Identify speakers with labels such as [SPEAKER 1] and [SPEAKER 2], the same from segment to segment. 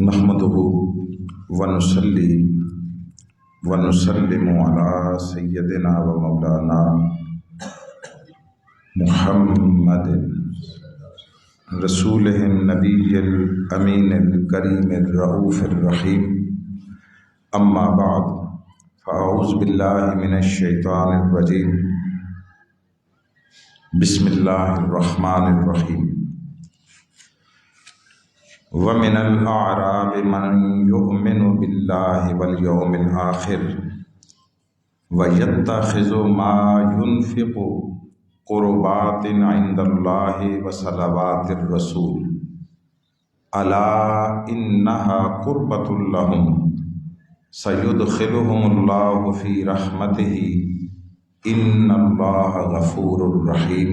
[SPEAKER 1] نحمده ونصلی ونسلم علی سیدنا و مولانا محمد رسولہ النبی الامین الکریم الرؤوف الرحیم، اما بعد فاعوذ باللہ من الشیطان الرجیم، بسم اللہ الرحمن الرحیم۔ وَمِنَ الْأَعْرَابِ مَنْ يُؤْمِنُ بِاللَّهِ وَالْيَوْمِ الْآخِرِ وَيَتَّخِذُ مَا يُنْفِقُ قُرُبَاتٍ عِنْدَ اللَّهِ وَصَلَوَاتِ الرَّسُولِ أَلَا إِنَّهَا قُرْبَةٌ لَهُمْ سَيُدْخِلُهُمُ اللَّهُ فِي رَحْمَتِهِ إِنَّ اللَّهَ غَفُورٌ رَحِيمٌ۔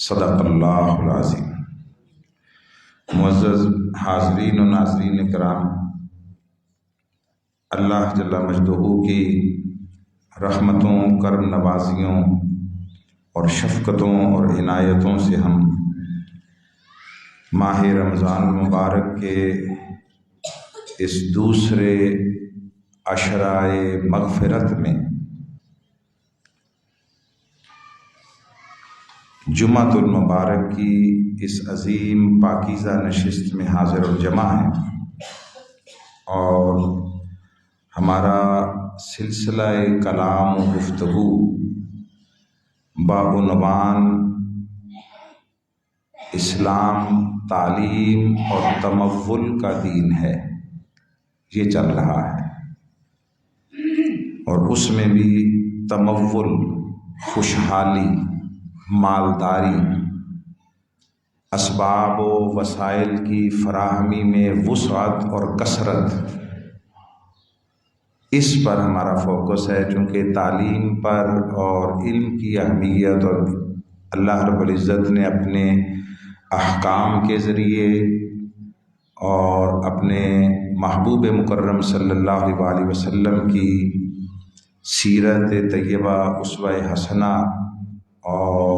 [SPEAKER 1] صدق اللہ العظیم۔ معزز حاضرین و ناظرین کرام، اللہ جل مجدہ کی رحمتوں، کرم نوازیوں اور شفقتوں اور عنایتوں سے ہم ماہ رمضان المبارک کے اس دوسرے عشرۂ مغفرت میں جمعۃ المبارک کی اس عظیم پاکیزہ نشست میں حاضر الجمع ہیں، اور ہمارا سلسلہ کلام و گفتگو بعنوان اسلام تعلیم اور تمول کا دین ہے یہ چل رہا ہے، اور اس میں بھی تمول، خوشحالی، مالداری، اسباب و وسائل کی فراہمی میں وسعت اور کثرت، اس پر ہمارا فوکس ہے، چونکہ تعلیم پر اور علم کی اہمیت اور اللہ رب العزت نے اپنے احکام کے ذریعے اور اپنے محبوب مکرم صلی اللہ علیہ وسلم کی سیرت طیبہ اسوہ حسنہ اور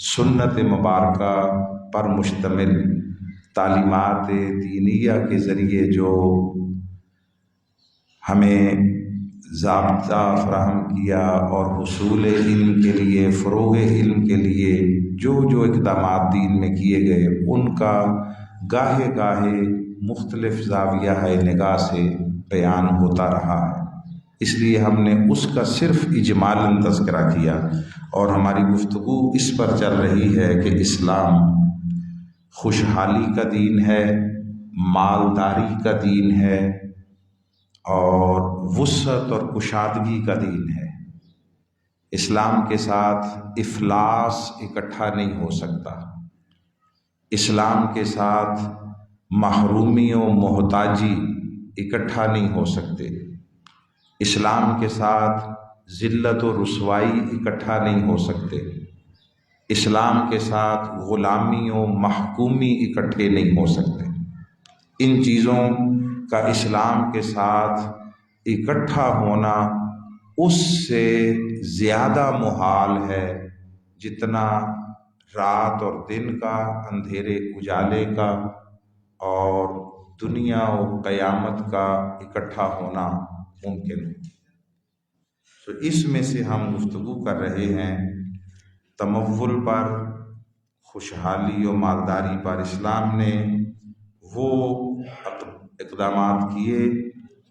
[SPEAKER 1] سنت مبارکہ پر مشتمل تعلیمات دینیہ کے ذریعے جو ہمیں ضابطہ فراہم کیا، اور حصول علم کے لیے، فروغ علم کے لیے جو اقدامات دین میں کیے گئے، ان کا گاہے گاہے مختلف زاویہ نگاہ سے بیان ہوتا رہا ہے۔ اس لیے ہم نے اس کا صرف اجمالاً تذکرہ کیا، اور ہماری گفتگو اس پر چل رہی ہے کہ اسلام خوشحالی کا دین ہے، مالداری کا دین ہے، اور وسعت اور کشادگی کا دین ہے۔ اسلام کے ساتھ افلاس اکٹھا نہیں ہو سکتا، اسلام کے ساتھ محرومی و محتاجی اکٹھا نہیں ہو سکتے، اسلام کے ساتھ ذلت و رسوائی اکٹھا نہیں ہو سکتے، اسلام کے ساتھ غلامی و محکومی اکٹھے نہیں ہو سکتے۔ ان چیزوں کا اسلام کے ساتھ اکٹھا ہونا اس سے زیادہ محال ہے جتنا رات اور دن کا، اندھیرے اجالے کا اور دنیا و قیامت کا اکٹھا ہونا ممکن ہے۔ تو اس میں سے ہم گفتگو کر رہے ہیں تمول پر، خوشحالی و مالداری پر۔ اسلام نے وہ اقدامات کیے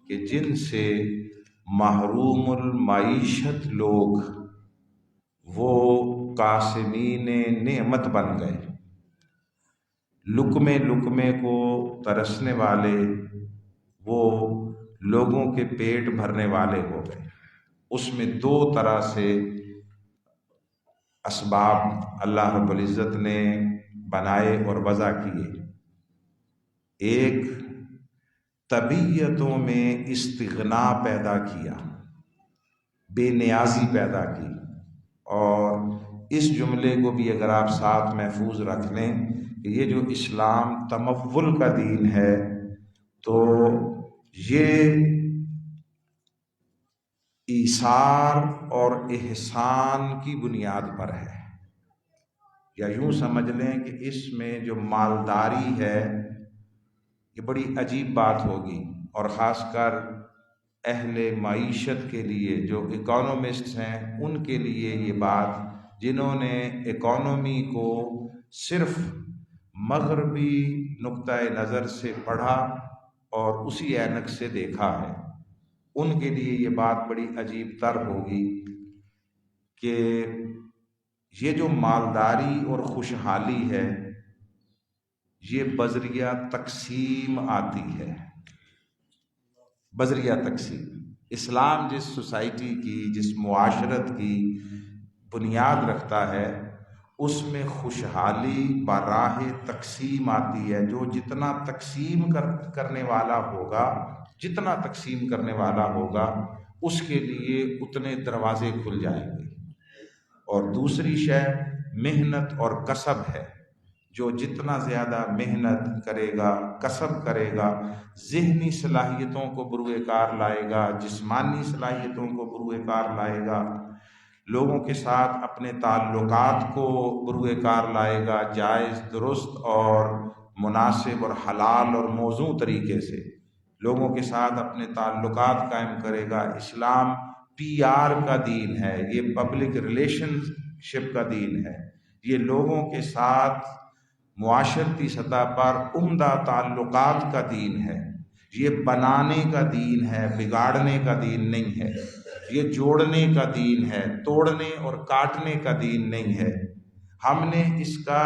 [SPEAKER 1] کہ جن سے محروم المعیشت لوگ وہ قاسمین نعمت بن گئے، لقمے لقمے کو ترسنے والے وہ لوگوں کے پیٹ بھرنے والے ہو گئے۔ اس میں دو طرح سے اسباب اللہ رب العزت نے بنائے اور وضع کیے۔ ایک، طبیعتوں میں استغنا پیدا کیا، بے نیازی پیدا کی، اور اس جملے کو بھی اگر آپ ساتھ محفوظ رکھ لیں کہ یہ جو اسلام تمول کا دین ہے، تو یہ ایثار اور احسان کی بنیاد پر ہے، یا یوں سمجھ لیں کہ اس میں جو مالداری ہے یہ بڑی عجیب بات ہوگی، اور خاص کر اہل معیشت کے لیے جو اکانومسٹس ہیں ان کے لیے یہ بات، جنہوں نے اکانومی کو صرف مغربی نقطۂ نظر سے پڑھا اور اسی عینک سے دیکھا ہے، ان کے لیے یہ بات بڑی عجیب تر ہوگی کہ یہ جو مالداری اور خوشحالی ہے یہ بذریعہ تقسیم آتی ہے، بذریعہ تقسیم۔ اسلام جس سوسائٹی کی، جس معاشرت کی بنیاد رکھتا ہے اس میں خوشحالی براہ تقسیم آتی ہے۔ جو جتنا تقسیم کرنے والا ہوگا، جتنا تقسیم کرنے والا ہوگا اس کے لیے اتنے دروازے کھل جائیں گے۔ اور دوسری شے محنت اور کسب ہے، جو جتنا زیادہ محنت کرے گا، کسب کرے گا، ذہنی صلاحیتوں کو بروئے کار لائے گا، جسمانی صلاحیتوں کو بروئے کار لائے گا، لوگوں کے ساتھ اپنے تعلقات کو بروئے کار لائے گا، جائز، درست اور مناسب اور حلال اور موزوں طریقے سے لوگوں کے ساتھ اپنے تعلقات قائم کرے گا۔ اسلام پی آر کا دین ہے، یہ پبلک ریلیشن شپ کا دین ہے، یہ لوگوں کے ساتھ معاشرتی سطح پر عمدہ تعلقات کا دین ہے، یہ بنانے کا دین ہے، بگاڑنے کا دین نہیں ہے، یہ جوڑنے کا دین ہے، توڑنے اور کاٹنے کا دین نہیں ہے۔ ہم نے اس کا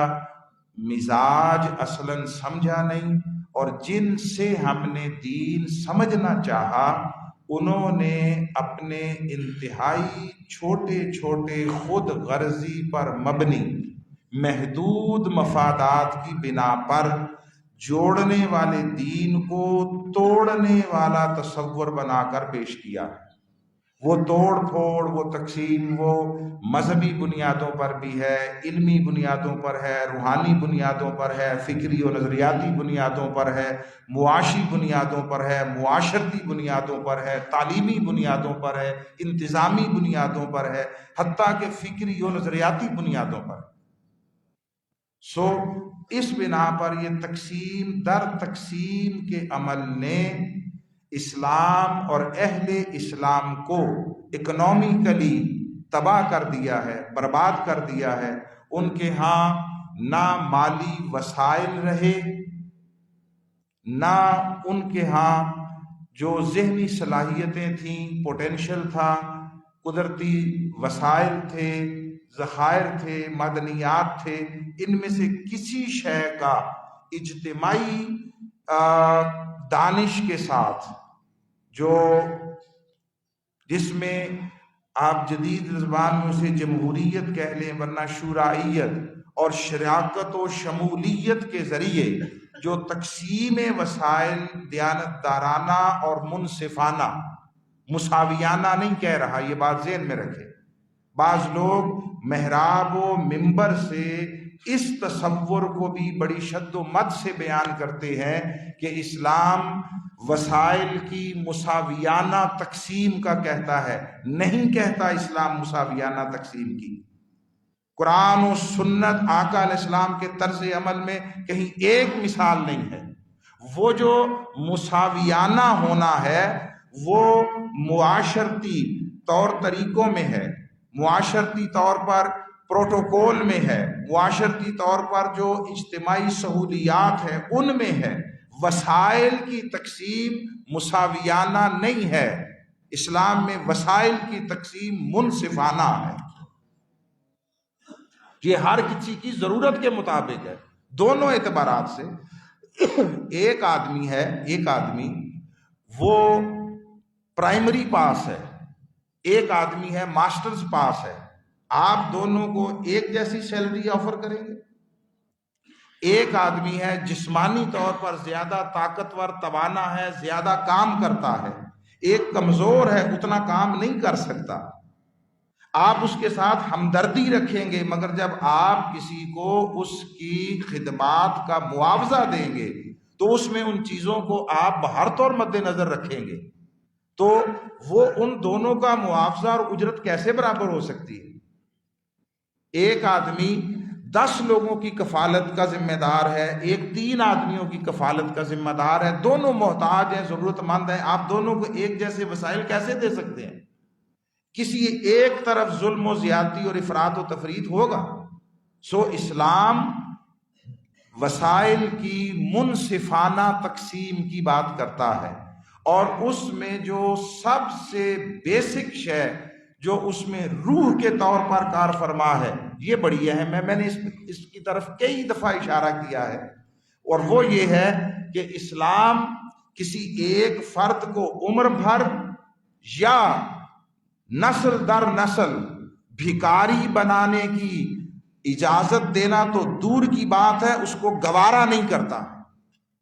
[SPEAKER 1] مزاج اصلاً سمجھا نہیں، اور جن سے ہم نے دین سمجھنا چاہا انہوں نے اپنے انتہائی چھوٹے چھوٹے خود غرضی پر مبنی محدود مفادات کی بنا پر جوڑنے والے دین کو توڑنے والا تصور بنا کر پیش کیا۔ وہ توڑ پھوڑ، وہ تقسیم، وہ مذہبی بنیادوں پر بھی ہے، علمی بنیادوں پر ہے، روحانی بنیادوں پر ہے، فکری و نظریاتی بنیادوں پر ہے، معاشی بنیادوں پر ہے، معاشرتی بنیادوں پر ہے، تعلیمی بنیادوں پر ہے، انتظامی بنیادوں پر ہے، حتیٰ کہ فکری و نظریاتی بنیادوں پر۔ اس بنا پر یہ تقسیم در تقسیم کے عمل نے اسلام اور اہل اسلام کو اکنامکلی تباہ کر دیا ہے، برباد کر دیا ہے۔ ان کے ہاں نہ مالی وسائل رہے، نہ ان کے ہاں جو ذہنی صلاحیتیں تھیں، پوٹینشل تھا، قدرتی وسائل تھے، ذخائر تھے، معدنیات تھے، ان میں سے کسی شے کا اجتماعی دانش کے ساتھ، جس میں آپ جدید زبان میں اسے جمہوریت کہہ لیں ورنہ شورائیت، اور شراکت و شمولیت کے ذریعے جو تقسیم وسائل دیانتدارانہ اور منصفانہ، مساویانہ نہیں کہہ رہا، یہ بات ذہن میں رکھے۔ بعض لوگ محراب و منبر سے اس تصور کو بھی بڑی شد و مد سے بیان کرتے ہیں کہ اسلام وسائل کی مساویانہ تقسیم کا کہتا ہے۔ نہیں کہتا اسلام مساویانہ تقسیم کی۔ قرآن و سنت آقا علیہ السلام کے طرز عمل میں کہیں ایک مثال نہیں ہے۔ وہ جو مساویانہ ہونا ہے وہ معاشرتی طور طریقوں میں ہے، معاشرتی طور پر پروٹوکول میں ہے، معاشرتی طور پر جو اجتماعی سہولیات ہیں ان میں ہے۔ وسائل کی تقسیم مساویانہ نہیں ہے، اسلام میں وسائل کی تقسیم منصفانہ ہے۔ یہ ہر کسی کی ضرورت کے مطابق ہے، دونوں اعتبارات سے۔ ایک آدمی وہ پرائمری پاس ہے، ایک آدمی ہے ماسٹرز پاس ہے، آپ دونوں کو ایک جیسی سیلری آفر کریں گے؟ ایک آدمی ہے جسمانی طور پر زیادہ طاقتور، توانا ہے، زیادہ کام کرتا ہے، ایک کمزور ہے، اتنا کام نہیں کر سکتا۔ آپ اس کے ساتھ ہمدردی رکھیں گے، مگر جب آپ کسی کو اس کی خدمات کا معاوضہ دیں گے تو اس میں ان چیزوں کو آپ بہر طور مد نظر رکھیں گے تو وہ ان دونوں کا معاوضہ اور اجرت کیسے برابر ہو سکتی ہے؟ ایک آدمی 10 لوگوں کی کفالت کا ذمہ دار ہے، ایک 3 آدمیوں کی کفالت کا ذمہ دار ہے، دونوں محتاج ہیں، ضرورت مند ہیں، آپ دونوں کو ایک جیسے وسائل کیسے دے سکتے ہیں؟ کسی ایک طرف ظلم و زیادتی اور افراط و تفریط ہوگا۔ سو اسلام وسائل کی منصفانہ تقسیم کی بات کرتا ہے، اور اس میں جو سب سے بیسک شے جو اس میں روح کے طور پر کار فرما ہے، یہ بڑی اہم ہے۔ میں نے اس کی طرف کئی دفعہ اشارہ کیا ہے، اور وہ یہ ہے کہ اسلام کسی ایک فرد کو عمر بھر یا نسل در نسل بھکاری بنانے کی اجازت دینا تو دور کی بات ہے، اس کو گوارا نہیں کرتا۔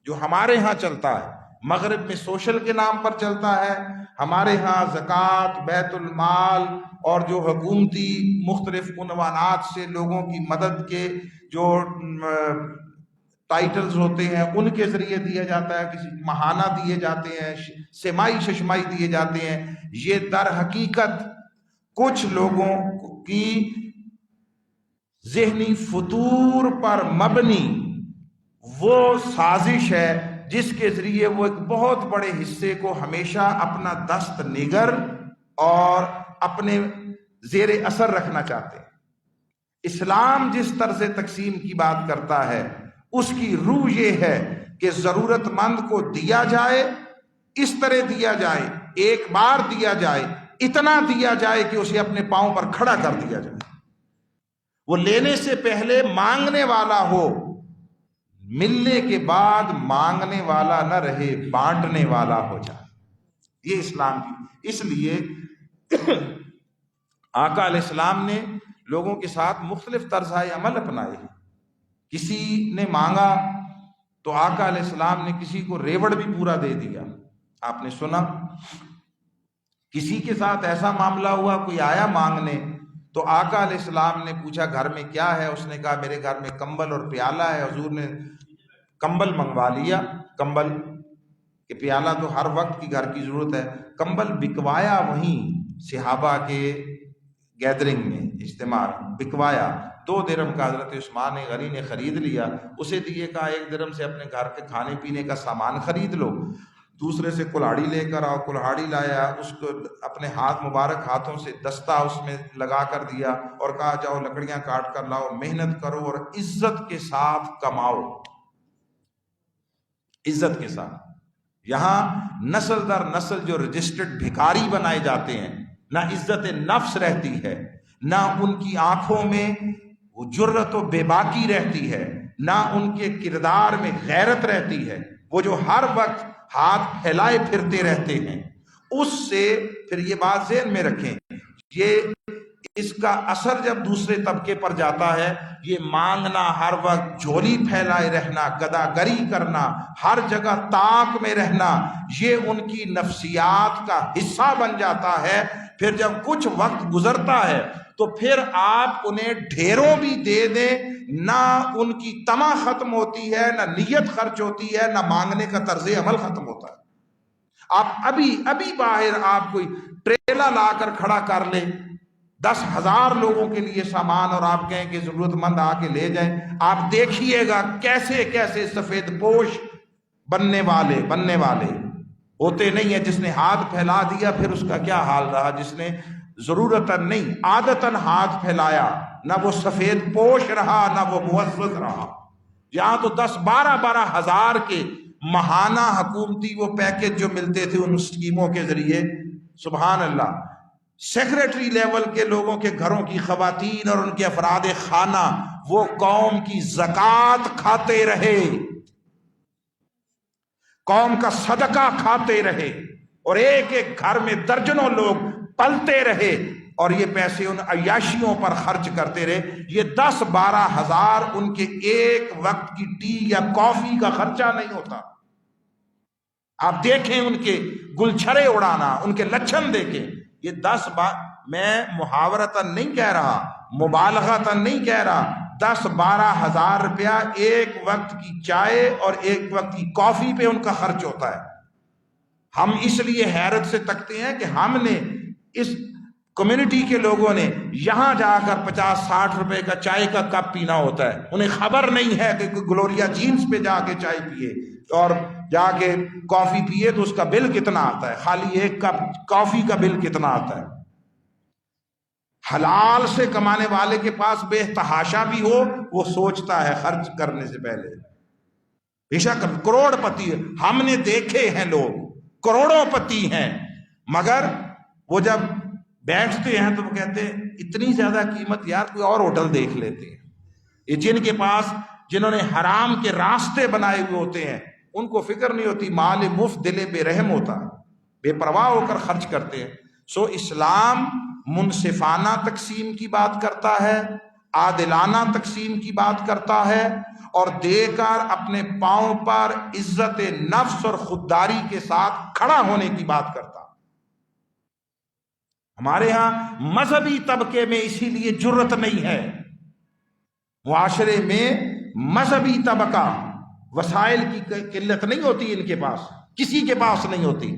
[SPEAKER 1] جو ہمارے ہاں چلتا ہے، مغرب میں سوشل کے نام پر چلتا ہے، ہمارے ہاں زکوٰۃ، بیت المال اور جو حکومتی مختلف عنوانات سے لوگوں کی مدد کے جو ٹائٹلز ہوتے ہیں ان کے ذریعے دیا جاتا ہے، کسی ماہانہ دیے جاتے ہیں، سمائی ششمائی دیے جاتے ہیں۔ یہ در حقیقت کچھ لوگوں کی ذہنی فطور پر مبنی وہ سازش ہے جس کے ذریعے وہ ایک بہت بڑے حصے کو ہمیشہ اپنا دست نگر اور اپنے زیر اثر رکھنا چاہتے ہیں۔ اسلام جس طرز تقسیم کی بات کرتا ہے اس کی روح یہ ہے کہ ضرورت مند کو دیا جائے، اس طرح دیا جائے، ایک بار دیا جائے، اتنا دیا جائے کہ اسے اپنے پاؤں پر کھڑا کر دیا جائے، وہ لینے سے پہلے مانگنے والا ہو، ملنے کے بعد مانگنے والا نہ رہے، بانٹنے والا ہو جائے۔ یہ اسلام کی، اس لیے آقا علیہ السلام نے لوگوں کے ساتھ مختلف طرز عمل اپنائے ہیں۔ کسی نے مانگا تو آقا علیہ السلام نے کسی کو ریوڑ بھی پورا دے دیا، آپ نے سنا۔ کسی کے ساتھ ایسا معاملہ ہوا، کوئی آیا مانگنے تو آقا علیہ السلام نے پوچھا گھر میں کیا ہے، اس نے کہا میرے گھر میں کمبل اور پیالہ ہے۔ حضور نے کمبل منگوا لیا، کمبل کہ پیالہ تو ہر وقت کی گھر کی ضرورت ہے، کمبل بکوایا، وہیں صحابہ کے گیدرنگ میں اجتماع بکوایا۔ 2 درہم کا حضرت عثمان غنی نے خرید لیا، اسے دیے، کہا 1 درہم سے اپنے گھر کے کھانے پینے کا سامان خرید لو۔ دوسرے سے کلہاڑی لے کر آؤ، کلہاڑی لایا، اس کو اپنے مبارک ہاتھوں سے دستہ اس میں لگا کر دیا اور کہا جاؤ لکڑیاں کاٹ کر لاؤ، محنت کرو اور عزت کے ساتھ کماؤ، عزت کے ساتھ۔ یہاں نسل در نسل جو رجسٹرڈ بھکاری بنائے جاتے ہیں، نہ عزت نفس رہتی ہے، نہ ان کی آنکھوں میں جرت و بے باکی رہتی ہے، نہ ان کے کردار میں غیرت رہتی ہے۔ وہ جو ہر وقت ہاتھ پھیلائے پھرتے رہتے ہیں، اس سے پھر یہ بات ذہن میں رکھیں، یہ اس کا اثر جب دوسرے طبقے پر جاتا ہے، یہ مانگنا، ہر وقت جھولی پھیلائے رہنا، گداگری کرنا، ہر جگہ طاق میں رہنا، یہ ان کی نفسیات کا حصہ بن جاتا ہے۔ پھر جب کچھ وقت گزرتا ہے تو پھر آپ انہیں ڈھیروں بھی دے دیں، نہ ان کی طمع ختم ہوتی ہے، نہ نیت خرچ ہوتی ہے، نہ مانگنے کا طرز عمل ختم ہوتا ہے۔ آپ ابھی باہر آپ کوئی ٹریلا لا کر کھڑا کر لیں 10,000 لوگوں کے لیے سامان، اور آپ کہیں کہ ضرورت مند آ کے لے جائیں، آپ دیکھیے گا کیسے کیسے سفید پوش بننے والے ہوتے نہیں ہیں۔ جس نے ہاتھ پھیلا دیا پھر اس کا کیا حال رہا، جس نے ضرورتاً نہیں عادتاً ہاتھ پھیلایا، نہ وہ سفید پوش رہا نہ وہ موظف رہا۔ یہاں تو 10-12 ہزار کے ماہانہ حکومتی وہ پیکج جو ملتے تھے ان اسکیموں کے ذریعے، سبحان اللہ، سیکریٹری لیول کے لوگوں کے گھروں کی خواتین اور ان کے افراد خانہ وہ قوم کی زکوٰۃ کھاتے رہے، قوم کا صدقہ کھاتے رہے، اور ایک ایک گھر میں درجنوں لوگ پلتے رہے، اور یہ پیسے ان عیاشیوں پر خرچ کرتے رہے۔ یہ 10-12 ہزار ان کے ایک وقت کی ٹی یا کافی کا خرچہ نہیں ہوتا۔ آپ دیکھیں ان کے گلچھرے اڑانا، ان کے لچھن دیکھیں۔ یہ 10 بار، میں محاورتاً نہیں کہہ رہا، مبالغتاً نہیں کہہ رہا، 10-12 ہزار روپیہ ایک وقت کی چائے اور ایک وقت کی کافی پہ ان کا خرچ ہوتا ہے۔ ہم اس لیے حیرت سے تکتے ہیں کہ ہم نے اس کمیونٹی کے لوگوں نے یہاں جا کر 50-60 روپے کا چائے کا کپ پینا ہوتا ہے، انہیں خبر نہیں ہے کہ کوئی گلوریا جینز پہ جا کے چائے پیے اور جا کے کافی پیے تو اس کا بل کتنا آتا ہے، خالی ایک کپ کافی کا بل کتنا آتا ہے۔ حلال سے کمانے والے کے پاس بے تحاشا بھی ہو، وہ سوچتا ہے خرچ کرنے سے پہلے۔ بے شک کروڑ پتی ہم نے دیکھے ہیں، لوگ کروڑوں پتی ہیں، مگر وہ جب بیٹھتے ہیں تو وہ کہتے ہیں اتنی زیادہ قیمت، یار کوئی اور ہوٹل دیکھ لیتے ہیں۔ یہ جن کے پاس، جنہوں نے حرام کے راستے بنائے ہوئے ہوتے ہیں، ان کو فکر نہیں ہوتی، مال مفت دل بے رحم ہوتا، بے پرواہ ہو کر خرچ کرتے ہیں۔ سو اسلام منصفانہ تقسیم کی بات کرتا ہے، عادلانہ تقسیم کی بات کرتا ہے، اور دے کر اپنے پاؤں پر عزت نفس اور خودداری کے ساتھ کھڑا ہونے کی بات کرتا ہے۔ ہمارے ہاں مذہبی طبقے میں اسی لیے جرت نہیں ہے، معاشرے میں مذہبی طبقہ، وسائل کی قلت نہیں ہوتی ان کے پاس، کسی کے پاس نہیں ہوتی،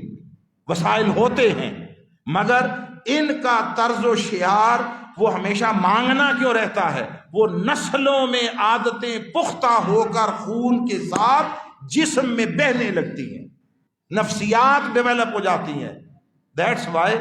[SPEAKER 1] وسائل ہوتے ہیں، مگر ان کا طرز و شعار وہ ہمیشہ مانگنا کیوں رہتا ہے؟ وہ نسلوں میں عادتیں پختہ ہو کر خون کے ساتھ جسم میں بہنے لگتی ہیں، نفسیات ڈیولپ ہو جاتی ہیں۔ دیٹس وائی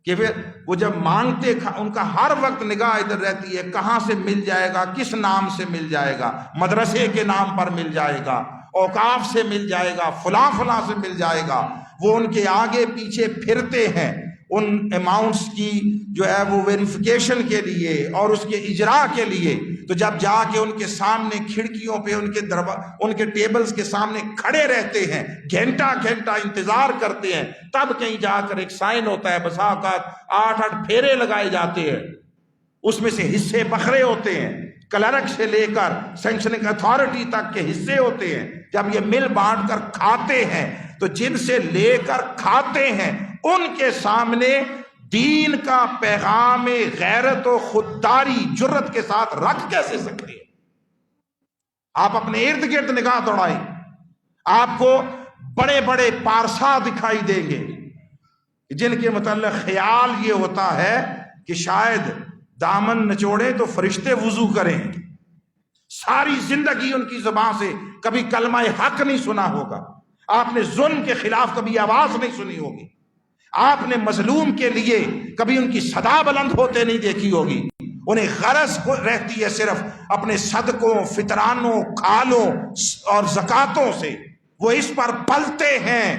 [SPEAKER 1] کہ پھر وہ جب مانگتے، ان کا ہر وقت نگاہ ادھر رہتی ہے، کہاں سے مل جائے گا، کس نام سے مل جائے گا، مدرسے کے نام پر مل جائے گا، اوقاف سے مل جائے گا، فلاں فلاں سے مل جائے گا۔ وہ ان کے آگے پیچھے پھرتے ہیں ان اماؤنٹس کی جو ہے وہ ویریفیکیشن کے لیے اور اس کے اجراء کے لیے۔ تو جب جا کے ان کے سامنے کھڑکیوں پہ، ان کے ٹیبلز کے سامنے کھڑے رہتے ہیں، گھنٹہ گھنٹہ انتظار کرتے ہیں، تب کہیں جا کر ایک سائن ہوتا ہے، بسا اوقات 8 پھیرے لگائے جاتے ہیں، اس میں سے حصے بکھرے ہوتے ہیں، کلرک سے لے کر سینکشننگ اتھارٹی تک کے حصے ہوتے ہیں۔ جب یہ مل بانٹ کر کھاتے ہیں تو جن سے لے کر کھاتے ہیں ان کے سامنے دین کا پیغام غیرت و خودداری جرت کے ساتھ رکھ کیسے سکتے ہیں؟ آپ اپنے ارد گرد نگاہ دوڑائیں، آپ کو بڑے بڑے پارسا دکھائی دیں گے جن کے متعلق خیال یہ ہوتا ہے کہ شاید دامن نچوڑے تو فرشتے وضو کریں، ساری زندگی ان کی زبان سے کبھی کلمہ حق نہیں سنا ہوگا، آپ نے ظلم کے خلاف کبھی آواز نہیں سنی ہوگی، آپ نے مظلوم کے لیے کبھی ان کی صدا بلند ہوتے نہیں دیکھی ہوگی، انہیں غرض رہتی ہے صرف اپنے صدقوں، فطرانوں، کھالوں اور زکاتوں سے، وہ اس پر پلتے ہیں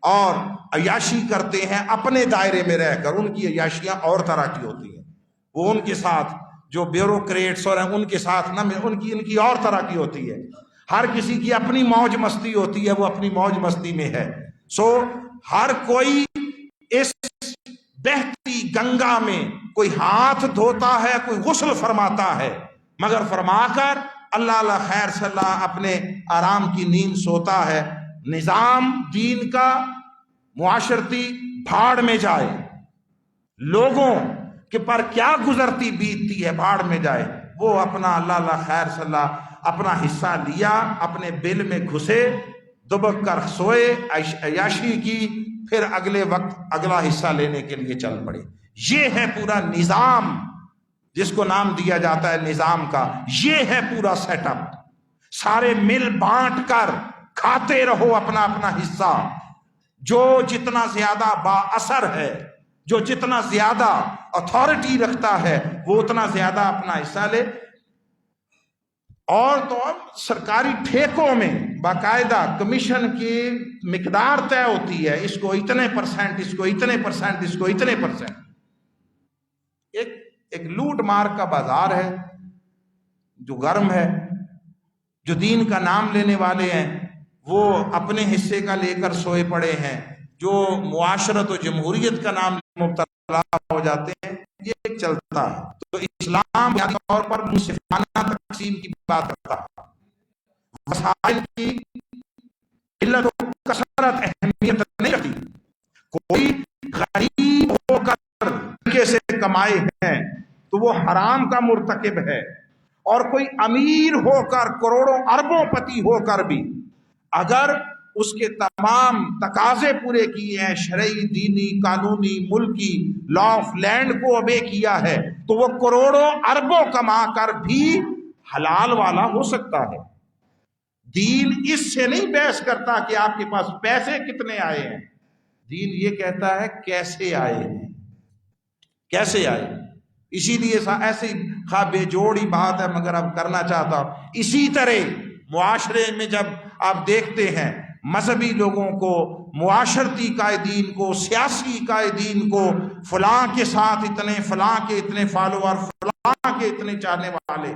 [SPEAKER 1] اور عیاشی کرتے ہیں اپنے دائرے میں رہ کر۔ ان کی عیاشیاں اور طرح کی ہوتی ہیں، وہ ان کے ساتھ جو بیوروکریٹس اور ہیں ان کے ساتھ نہ، ان کی اور طرح کی ہوتی ہے۔ ہر کسی کی اپنی موج مستی ہوتی ہے، وہ اپنی موج مستی میں ہے۔ سو ہر کوئی اس بہتی گنگا میں کوئی ہاتھ دھوتا ہے، کوئی غسل فرماتا ہے، مگر فرما کر اللہ اللہ خیر صلی اللہ اپنے آرام کی نیند سوتا ہے۔ نظام دین کا معاشرتی بھاڑ میں جائے، لوگوں کے پر کیا گزرتی بیتتی ہے بھاڑ میں جائے، وہ اپنا اللہ اللہ خیر صلی اللہ اپنا حصہ لیا، اپنے بل میں گھسے، دبک کر سوئے، عیاشی کی، پھر اگلے وقت اگلا حصہ لینے کے لیے چل پڑے۔ یہ ہے پورا نظام جس کو نام دیا جاتا ہے نظام کا، یہ ہے پورا سیٹ اپ۔ سارے مل بانٹ کر کھاتے رہو اپنا اپنا حصہ، جو جتنا زیادہ با اثر ہے، جو جتنا زیادہ اتھارٹی رکھتا ہے، وہ اتنا زیادہ اپنا حصہ لے۔ اور تو سرکاری ٹھیکوں میں باقاعدہ کمیشن کی مقدار طے ہوتی ہے، اس کو اتنے پرسنٹ، اس کو اتنے پرسنٹ، اس کو اتنے پرسنٹ۔ ایک لوٹ مار کا بازار ہے جو گرم ہے۔ جو دین کا نام لینے والے ہیں وہ اپنے حصے کا لے کر سوئے پڑے ہیں، جو معاشرت و جمہوریت کا نام مبتلا ہو جاتے ہیں، یہ چلتا ہے۔ تو اسلام بنیادی طور پر منصفانہ تقسیم کی بات کرتا ہے، وسائل کی قلت و کثرت اہمیت نہیں رکھتی۔ کوئی غریب ہو کر طریقے سے کمائے ہیں تو وہ حرام کا مرتکب ہے، اور کوئی امیر ہو کر کروڑوں اربوں پتی ہو کر بھی اگر اس کے تمام تقاضے پورے کیے ہیں، شرعی، دینی، قانونی، ملکی، لا آف لینڈ کو اوبے کیا ہے، تو وہ کروڑوں اربوں کما کر بھی حلال والا ہو سکتا ہے۔ دین اس سے نہیں بحث کرتا کہ آپ کے پاس پیسے کتنے آئے ہیں، دین یہ کہتا ہے کیسے آئے ہیں، کیسے آئے۔ اسی لیے ایسی بے جوڑی بات ہے مگر اب کرنا چاہتا ہوں۔ اسی طرح معاشرے میں جب آپ دیکھتے ہیں مذہبی لوگوں کو، معاشرتی قائدین کو، سیاسی قائدین کو، فلاں کے ساتھ اتنے، فلاں کے اتنے فالوور، فلاں کے اتنے چاہنے والے،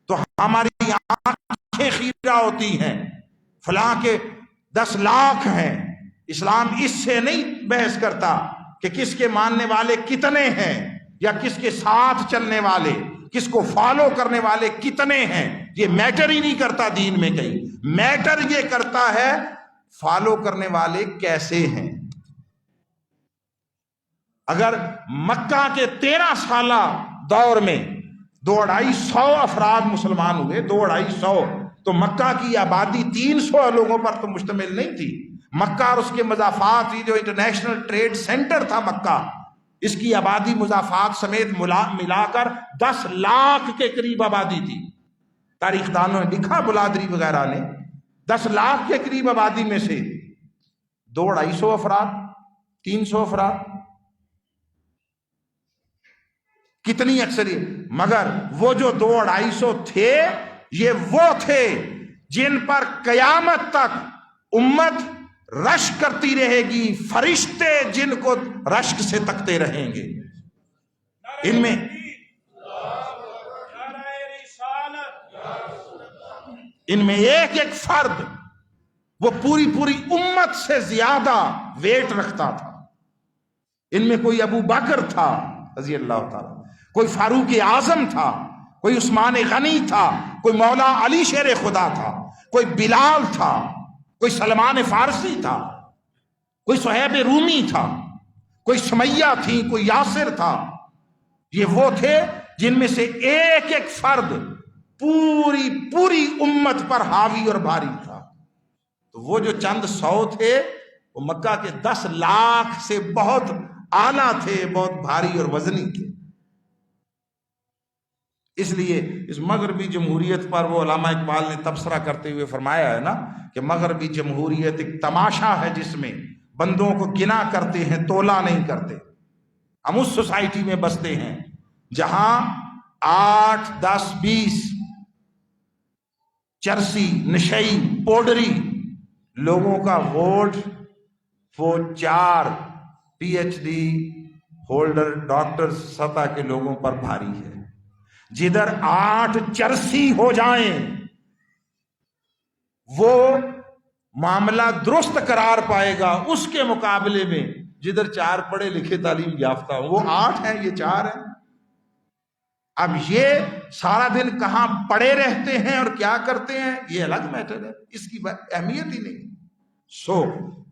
[SPEAKER 1] تو ہماری آنکھیں خیرہ ہوتی ہیں، فلاں کے 10 لاکھ ہیں۔ اسلام اس سے نہیں بحث کرتا کہ کس کے ماننے والے کتنے ہیں یا کس کے ساتھ چلنے والے، کس کو فالو کرنے والے کتنے ہیں، یہ میٹر ہی نہیں کرتا دین میں کہیں۔ میٹر یہ کرتا ہے فالو کرنے والے کیسے ہیں۔ اگر مکہ کے 13 سالہ دور میں 250 افراد مسلمان ہوئے، 250 تو مکہ کی آبادی 300 لوگوں پر تو مشتمل نہیں تھی۔ مکہ اور اس کے مضافات، جو انٹرنیشنل ٹریڈ سینٹر تھا مکہ، اس کی آبادی مضافات سمیت ملا کر 10 لاکھ کے قریب آبادی تھی۔ تاریخ دانوں نے لکھا، بلادری وغیرہ نے، 10 لاکھ کے قریب آبادی میں سے 250 افراد، 300 افراد، کتنی اکثریت۔ مگر وہ جو 250 تھے، یہ وہ تھے جن پر قیامت تک امت رشک کرتی رہے گی، فرشتے جن کو رشک سے تکتے رہیں گے۔ ان میں ایک ایک فرد وہ پوری امت سے زیادہ ویٹ رکھتا تھا۔ ان میں کوئی ابو بکر تھا رضی اللہ تعالیٰ، کوئی فاروق اعظم تھا، کوئی عثمان غنی تھا، کوئی مولا علی شیر خدا تھا، کوئی بلال تھا، کوئی سلمان فارسی تھا، کوئی صہیب رومی تھا، کوئی سمیہ تھی، کوئی یاسر تھا۔ یہ وہ تھے جن میں سے ایک ایک فرد پوری امت پر حاوی اور بھاری تھا۔ تو وہ جو چند 100 تھے وہ مکہ کے 10 لاکھ سے بہت اعلیٰ تھے، بہت بھاری اور وزنی تھے۔ اس لیے اس مغربی جمہوریت پر وہ علامہ اقبال نے تبصرہ کرتے ہوئے فرمایا ہے نا کہ مغربی جمہوریت ایک تماشا ہے جس میں بندوں کو گنا کرتے ہیں، تولا نہیں کرتے۔ ہم اس سوسائٹی میں بستے ہیں جہاں 8، 10، 20 چرسی، نشئی، پوڈری لوگوں کا ووٹ وہ 4 PhD ہولڈر ڈاکٹر سطح کے لوگوں پر بھاری ہے۔ جدھر 8 چرسی ہو جائیں وہ معاملہ درست قرار پائے گا، اس کے مقابلے میں جدھر 4 پڑھے لکھے تعلیم یافتہ ہوں، وہ 8 ہیں، یہ 4 ہیں۔ اب یہ سارا دن کہاں پڑے رہتے ہیں اور کیا کرتے ہیں یہ الگ میٹر ہے، اس کی اہمیت ہی نہیں۔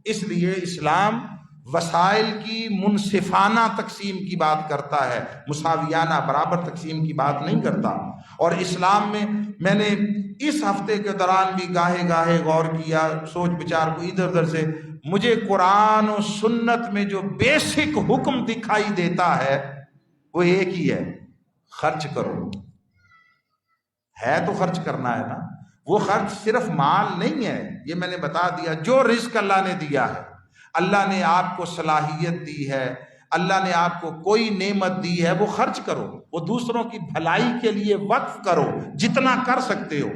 [SPEAKER 1] اس لیے اسلام وسائل کی منصفانہ تقسیم کی بات کرتا ہے، مساویانہ برابر تقسیم کی بات نہیں کرتا۔ اور اسلام میں نے اس ہفتے کے دوران بھی گاہے غور کیا، سوچ بچار کو ادھر ادھر سے، مجھے قرآن و سنت میں جو بیسک حکم دکھائی دیتا ہے وہ ایک ہی ہے، خرچ کرو۔ ہے تو خرچ کرنا ہے نا، وہ خرچ صرف مال نہیں ہے، یہ میں نے بتا دیا۔ جو رزق اللہ نے دیا ہے، اللہ نے آپ کو صلاحیت دی ہے، اللہ نے آپ کو کوئی نعمت دی ہے، وہ خرچ کرو، وہ دوسروں کی بھلائی کے لیے وقف کرو جتنا کر سکتے ہو۔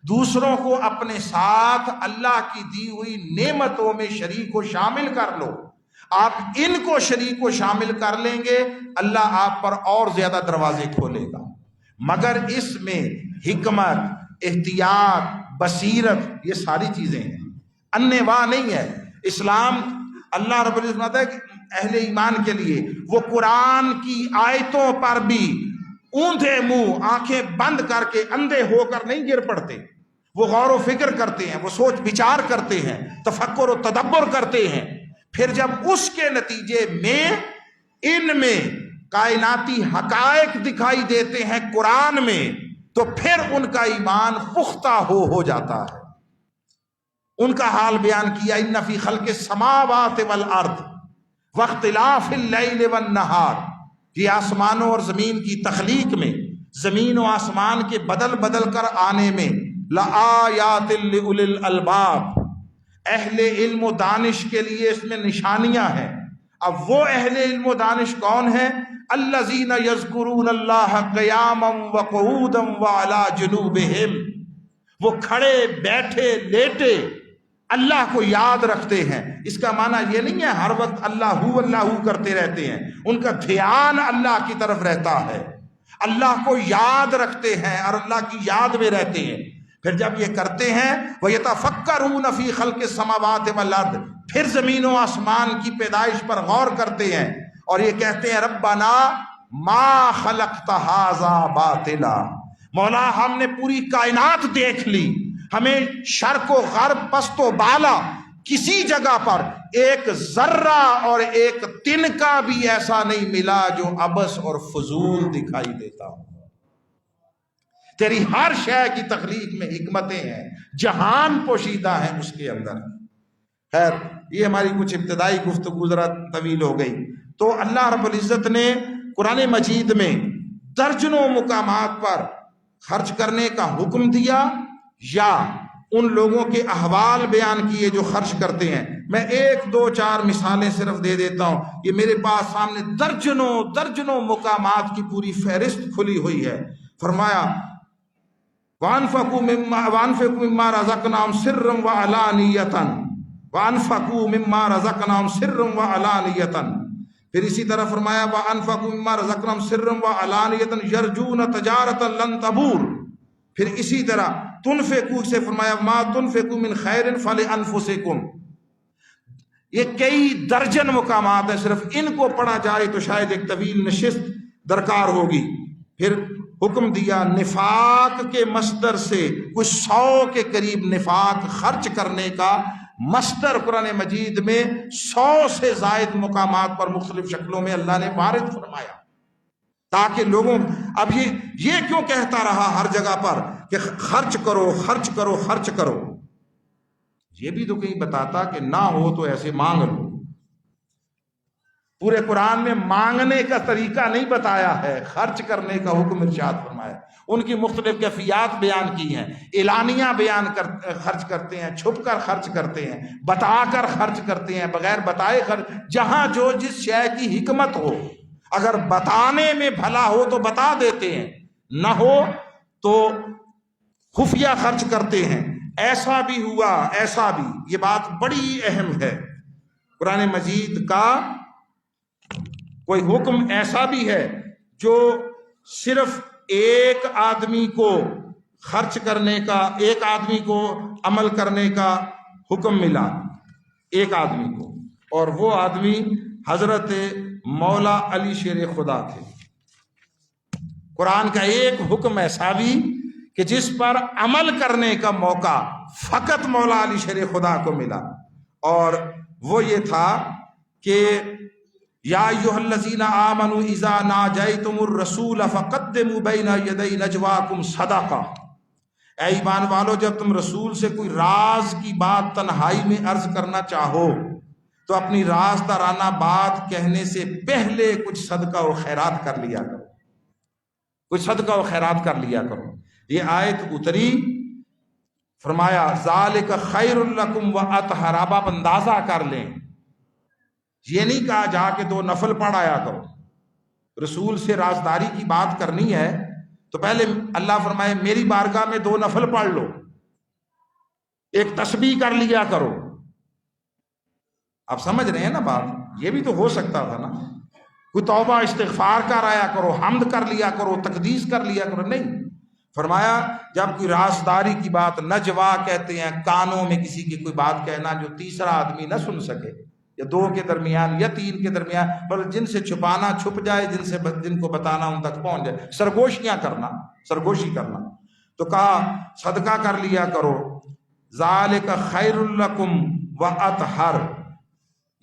[SPEAKER 1] دوسروں کو اپنے ساتھ اللہ کی دی ہوئی نعمتوں میں شریک و شامل کر لو۔ آپ ان کو شریک و شامل کر لیں گے، اللہ آپ پر اور زیادہ دروازے کھولے گا۔ مگر اس میں حکمت، احتیاط، بصیرت، یہ ساری چیزیں ہیں، انے واہ نہیں ہے۔ اسلام اللہ رب العزت ہے کہ اہل ایمان کے لیے وہ قرآن کی آیتوں پر بھی اوندھے منہ آنکھیں بند کر کے اندھے ہو کر نہیں گر پڑتے، وہ غور و فکر کرتے ہیں، وہ سوچ بچار کرتے ہیں، تفکر و تدبر کرتے ہیں۔ پھر جب اس کے نتیجے میں ان میں کائناتی حقائق دکھائی دیتے ہیں قرآن میں، تو پھر ان کا ایمان پختہ ہو جاتا ہے۔ ان کا حال بیان کیا، ان فی خلق السماوات والارض واختلاف اللیل والنہار، یہ آسمانوں اور زمین کی تخلیق میں، زمین و آسمان کے بدل بدل کر آنے میں، لآیات لأولی الالباب، اہل علم و دانش کے لیے اس میں نشانیاں ہیں۔ اب وہ اہل علم و دانش کون ہیں؟ الذین یذکرون اللہ قیاما وقعودا وعلی جنوبہم، وہ کھڑے بیٹھے لیٹے اللہ کو یاد رکھتے ہیں۔ اس کا معنی یہ نہیں ہے ہر وقت اللہ کرتے رہتے ہیں، ان کا دھیان اللہ کی طرف رہتا ہے، اللہ کو یاد رکھتے ہیں اور اللہ کی یاد میں رہتے ہیں۔ پھر جب یہ کرتے ہیں وَيَتَفَكَّرُونَ فِي خَلْقِ السَّمَاوَاتِ وَالْأَرْضِ، پھر زمین و آسمان کی پیدائش پر غور کرتے ہیں اور یہ کہتے ہیں ربنا ما خلقت ھذا باطلا، مولا ہم نے پوری کائنات دیکھ لی، ہمیں شرق و غرب پست و بالا کسی جگہ پر ایک ذرہ اور ایک تنکا بھی ایسا نہیں ملا جو عبث اور فضول دکھائی دیتا ہو۔ تیری ہر شے کی تخلیق میں حکمتیں ہیں، جہان پوشیدہ ہیں اس کے اندر۔ خیر، یہ ہماری کچھ ابتدائی گفتگو ذرا طویل ہو گئی۔ تو اللہ رب العزت نے قرآن مجید میں درجنوں مقامات پر خرچ کرنے کا حکم دیا یا ان لوگوں کے احوال بیان کیے جو خرچ کرتے ہیں۔ میں ایک دو چار مثالیں صرف دے دیتا ہوں، یہ میرے پاس سامنے درجنوں مقامات کی پوری فہرست کھلی ہوئی ہے۔ فرمایا وَأَنفِقُوا مِمَّا رَزَقْنَاهُمْ سِرًّا وَعَلَانِيَةً، وَأَنفِقُوا مِمَّا رَزَقْنَاهُمْ سِرًّا وَعَلَانِيَةً، پھر اسی طرح فرمایا وَأَنفِقُوا مِمَّا رَزَقْنَاهُمْ سِرًّا وَعَلَانِيَةً يَرْجُونَ تِجَارَةً لَن تَبُورَ، پھر اسی طرح تنفقوا سے فرمایا ما تنفقوا من خیر فلانفسکم۔ یہ کئی درجن مقامات ہیں، صرف ان کو پڑھا جائے تو شاید ایک طویل نشست درکار ہوگی۔ پھر حکم دیا نفاق کے مصدر سے کچھ 100 کے قریب نفاق خرچ کرنے کا مصدر قرآن مجید میں 100 سے زائد مقامات پر مختلف شکلوں میں اللہ نے وارد فرمایا، تاکہ لوگوں اب یہ کیوں کہتا رہا ہر جگہ پر کہ خرچ کرو خرچ کرو خرچ کرو، یہ بھی تو کہیں بتاتا کہ نہ ہو تو ایسے مانگ لو۔ پورے قرآن میں مانگنے کا طریقہ نہیں بتایا ہے، خرچ کرنے کا حکم ارشاد فرمایا۔ ان کی مختلف کیفیات بیان کی ہیں، اعلانیہ خرچ کرتے ہیں، چھپ کر خرچ کرتے ہیں، بتا کر خرچ کرتے ہیں، بغیر بتائے خرچ، جہاں جو جس شے کی حکمت ہو، اگر بتانے میں بھلا ہو تو بتا دیتے ہیں، نہ ہو تو خفیہ خرچ کرتے ہیں۔ ایسا بھی ہوا ایسا بھی، یہ بات بڑی اہم ہے۔ قرآن مجید کا کوئی حکم ایسا بھی ہے جو صرف ایک آدمی کو خرچ کرنے کا، ایک آدمی کو عمل کرنے کا حکم ملا، ایک آدمی کو، اور وہ آدمی حضرت مولا علی شیر خدا تھے۔ قرآن کا ایک حکم ایسا بھی کہ جس پر عمل کرنے کا موقع فقط مولا علی شیر خدا کو ملا، اور وہ یہ تھا کہ یا ایھا الذین آمنوا اذا ناجیتم الرسول فقدموا بین یدی نجواکم صدقہ، اے ایمان والو جب تم رسول سے کوئی راز کی بات تنہائی میں عرض کرنا چاہو تو اپنی راز دارانہ بات کہنے سے پہلے کچھ صدقہ و خیرات کر لیا کرو، کچھ صدقہ و خیرات کر لیا کرو۔ یہ آیت اتری، فرمایا ذالک خیر لکم واطہر، آپ اندازہ کر لیں، یہ نہیں کہا جا کے 2 نفل پڑھ آیا کرو۔ رسول سے رازداری کی بات کرنی ہے تو پہلے اللہ فرمائے میری بارگاہ میں 2 نفل پڑھ لو، ایک تسبیح کر لیا کرو۔ آپ سمجھ رہے ہیں نا بات؟ یہ بھی تو ہو سکتا تھا نا، کوئی توبہ استغفار کر آیا کرو، حمد کر لیا کرو، تقدیس کر لیا کرو، نہیں۔ فرمایا جب کوئی رازداری کی بات، نجوا کہتے ہیں کانوں میں کسی کی کوئی بات کہنا جو تیسرا آدمی نہ سن سکے، یا 2 کے درمیان یا 3 کے درمیان، بلکہ جن سے چھپانا چھپ جائے، جن کو بتانا ان تک پہنچ جائے، سرگوشیاں کرنا، سرگوشی کرنا، تو کہا صدقہ کر لیا کرو، ذالک خیر لکم واطہر،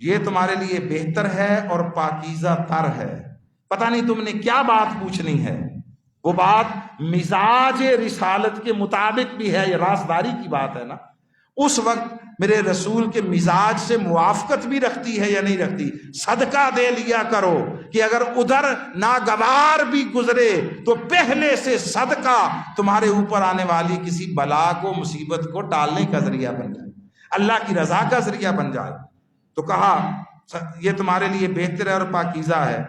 [SPEAKER 1] یہ تمہارے لیے بہتر ہے اور پاکیزہ تر ہے۔ پتہ نہیں تم نے کیا بات پوچھنی ہے، وہ بات مزاج رسالت کے مطابق بھی ہے، یہ رازداری کی بات ہے نا، اس وقت میرے رسول کے مزاج سے موافقت بھی رکھتی ہے یا نہیں رکھتی؟ صدقہ دے لیا کرو کہ اگر ادھر ناگوار بھی گزرے تو پہلے سے صدقہ تمہارے اوپر آنے والی کسی بلا کو، مصیبت کو ٹالنے کا ذریعہ بن جائے، اللہ کی رضا کا ذریعہ بن جائے۔ تو کہا یہ تمہارے لیے بہتر ہے اور پاکیزہ ہے،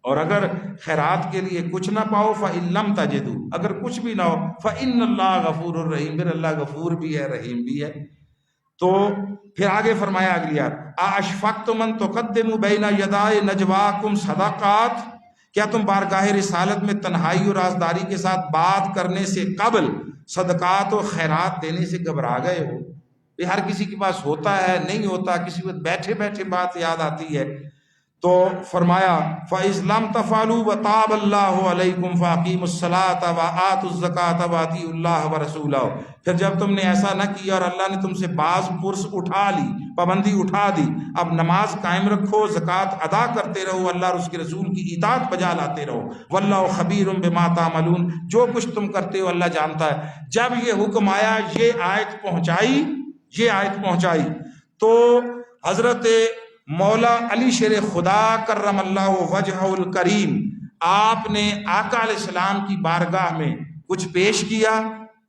[SPEAKER 1] اور اگر خیرات کے لیے کچھ نہ پاؤ فَإِن لَمْ تَجِدُوا، اگر کچھ بھی نہ ہو فَإِنَّ اللَّهَ غَفُورٌ رَحِيمٌ، پھر اللہ غفور بھی ہے، رحیم بھی ہے۔ تو پھر آگے فرمایا اگلی آیت، أَأَشْفَقْتُمْ أَن تُقَدِّمُوا بَيْنَ يَدَيْ نَجْوَاكُمْ صَدَقَاتٍ، کیا تم بارگاہ رسالت میں تنہائی اور رازداری کے ساتھ بات کرنے سے قبل صدقات و خیرات دینے سے گھبرا گئے ہو؟ یہ ہر کسی کے پاس ہوتا ہے، نہیں ہوتا، کسی وقت بیٹھے بیٹھے بات یاد آتی ہے۔ تو فرمایا فَإِذْ لَمْ تَفْعَلُوا وَتَابَ اللَّهُ عَلَيْكُمْ فَأَقِيمُوا الصَّلَاةَ وَآتُوا الزَّكَاةَ وَأَطِيعُوا اللَّهَ وَرَسُولَهُ، پھر جب تم نے ایسا نہ کیا اور اللہ نے تم سے باز پرس اٹھا لی، پابندی اٹھا دی، اب نماز قائم رکھو، زکوٰۃ ادا کرتے رہو، اللہ اور اس کے رسول کی اطاعت بجا لاتے رہو، وَاللَّهُ خَبِيرٌ بِمَا تَعْمَلُونَ، جو کچھ تم کرتے ہو اللہ جانتا ہے۔ جب یہ حکم آیا، یہ آیت پہنچائی تو حضرت مولا علی شیر خدا کرم اللہ وجہہ الکریم، آپ نے آقا علیہ السلام کی بارگاہ میں کچھ پیش کیا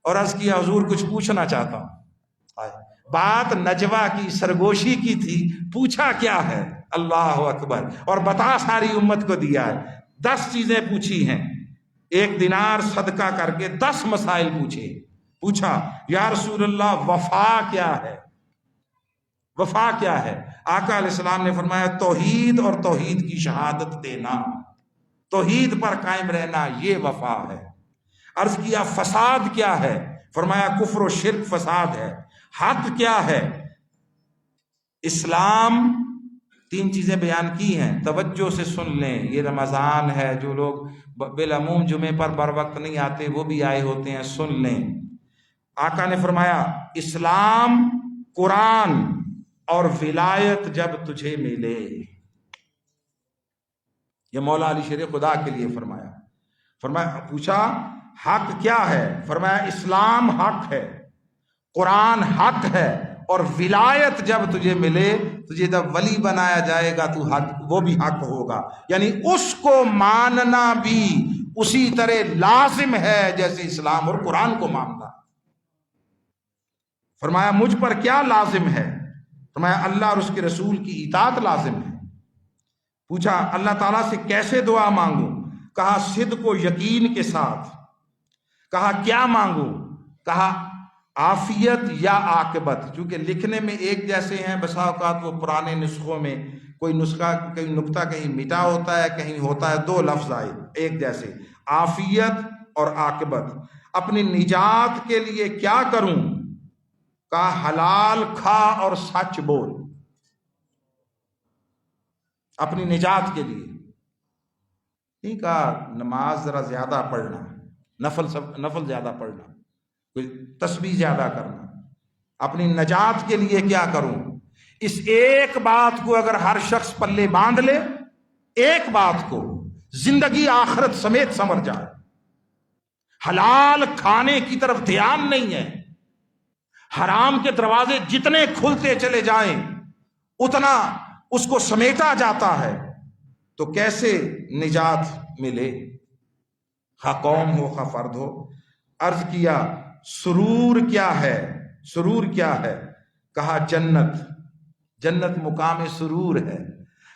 [SPEAKER 1] اور عرض کیا حضور کچھ پوچھنا چاہتا ہوں۔ بات نجوہ کی، سرگوشی کی تھی، پوچھا کیا ہے؟ اللہ اکبر، اور بتا ساری امت کو دیا ہے۔ 10 چیزیں پوچھی ہیں، 1 دینار صدقہ کر کے 10 مسائل پوچھا یا رسول اللہ وفا کیا ہے؟ وفا کیا ہے؟ آقا علیہ السلام نے فرمایا توحید اور توحید کی شہادت دینا، توحید پر قائم رہنا، یہ وفا ہے۔ عرض کیا فساد کیا ہے؟ فرمایا کفر و شرک فساد ہے۔ حق کیا ہے؟ اسلام 3 چیزیں بیان کی ہیں، توجہ سے سن لیں، یہ رمضان ہے، جو لوگ بالعموم جمعے پر بر وقت نہیں آتے وہ بھی آئے ہوتے ہیں، سن لیں۔ آقا نے فرمایا اسلام، قرآن اور ولایت جب تجھے ملے، یہ مولا علی شیر خدا کے لیے فرمایا پوچھا حق کیا ہے؟ فرمایا اسلام حق ہے، قرآن حق ہے، اور ولایت جب تجھے ملے، تجھے جب ولی بنایا جائے گا تو حق، وہ بھی حق ہوگا، یعنی اس کو ماننا بھی اسی طرح لازم ہے جیسے اسلام اور قرآن کو ماننا۔ فرمایا مجھ پر کیا لازم ہے؟ فرمایا اللہ اور اس کے رسول کی اطاعت لازم ہے۔ پوچھا اللہ تعالیٰ سے کیسے دعا مانگوں؟ کہا صدق و یقین کے ساتھ۔ کہا کیا مانگوں؟ کہا عافیت یا عاقبت، چونکہ لکھنے میں ایک جیسے ہیں، بسا اوقات وہ پرانے نسخوں میں کوئی نسخہ، کہیں نقطہ کہیں مٹا ہوتا ہے، کہیں ہوتا ہے 2 لفظ آئے ایک جیسے، عافیت اور عاقبت۔ اپنی نجات کے لیے کیا کروں؟ کہا حلال کھا اور سچ بول، اپنی نجات کے لیے۔ نہیں کہا نماز ذرا زیادہ پڑھنا، نفل زیادہ پڑھنا، کوئی تسبیح زیادہ کرنا۔ اپنی نجات کے لیے کیا کروں؟ اس ایک بات کو اگر ہر شخص پلے باندھ لے، ایک بات کو، زندگی آخرت سمیت سنور جائے۔ حلال کھانے کی طرف دھیان نہیں ہے، حرام کے دروازے جتنے کھلتے چلے جائیں اتنا اس کو سمیٹا جاتا ہے، تو کیسے نجات ملے؟ خواہ قوم ہو خواہ فرد ہو۔ عرض کیا سرور کیا ہے؟ سرور کیا ہے؟ کہا جنت مقام سرور ہے۔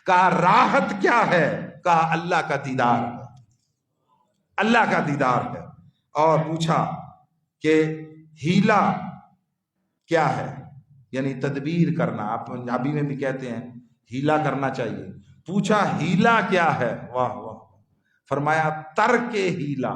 [SPEAKER 1] کہا راحت کیا ہے؟ کہا اللہ کا دیدار، اللہ کا دیدار ہے۔ اور پوچھا کہ ہیلا کیا ہے؟ یعنی تدبیر کرنا، آپ پنجابی میں بھی کہتے ہیں ہیلا کرنا چاہیے۔ پوچھا ہیلا کیا ہے؟ واہ واہ، فرمایا ترک ہیلا۔